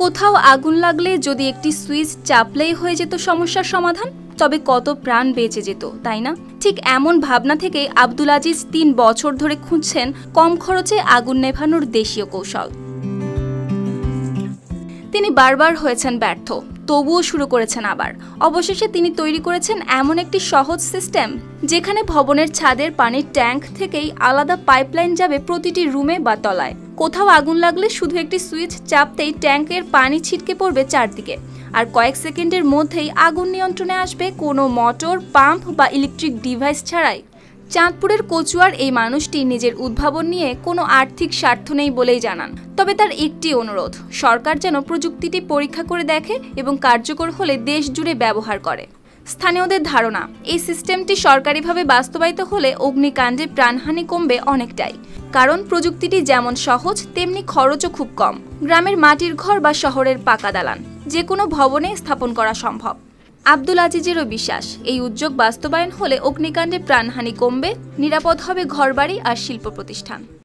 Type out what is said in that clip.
কোথাও আগুন লাগলে যদি একটি সুইচ চাপলেই হয়ে যেত সমস্যার সমাধান, তবে কত প্রাণ বেঁচে যেত, তাই না? ঠিক এমন ভাবনা থেকেই আব্দুল আজিজ ৩ বছর ধরে খুঁজছেন কম খরচে আগুন নেভানোর দেশীয় কৌশল। তিনি বারবার হয়েছেন ব্যর্থ, তবুও শুরু করেছেন আবার। অবশেষে তিনি তৈরি করেছেন এমন একটি সহজ সিস্টেম, যেখানে ভবনের ছাদের পানির ট্যাঙ্ক থেকেই আলাদা পাইপলাইন যাবে প্রতিটি রুমে বা তলায়। কোথাও আগুন লাগলে শুধু একটি সুইচ চাপতেই ট্যাঙ্কের পানি ছিটকে পড়বে চারদিকে, আর কয়েক সেকেন্ডের মধ্যেই আগুন নিয়ন্ত্রণে আসবে, কোনো মোটর, পাম্প বা ইলেকট্রিক ডিভাইস ছাড়াই। চাঁদপুরের কচুয়ার এই মানুষটি নিজের উদ্ভাবন নিয়ে কোনো আর্থিক স্বার্থ নেই বলেই জানান। তবে তার একটি অনুরোধ, সরকার যেন প্রযুক্তিটি পরীক্ষা করে দেখে এবং কার্যকর হলে দেশ জুড়ে ব্যবহার করে। স্থানীয়দের ধারণা, এই সিস্টেমটি সরকারিভাবে বাস্তবায়িত হলে অগ্নিকাণ্ডে প্রাণহানি কমবে অনেকটাই। কারণ প্রযুক্তিটি যেমন সহজ, তেমনি খরচও খুব কম। গ্রামের মাটির ঘর বা শহরের পাকা দালান যে কোনো ভবনে স্থাপন করা সম্ভব। আব্দুল আজিজেরও বিশ্বাস, এই উদ্যোগ বাস্তবায়ন হলে অগ্নিকাণ্ডে প্রাণহানি কমবে, নিরাপদ হবে ঘরবাড়ি আর শিল্প প্রতিষ্ঠান।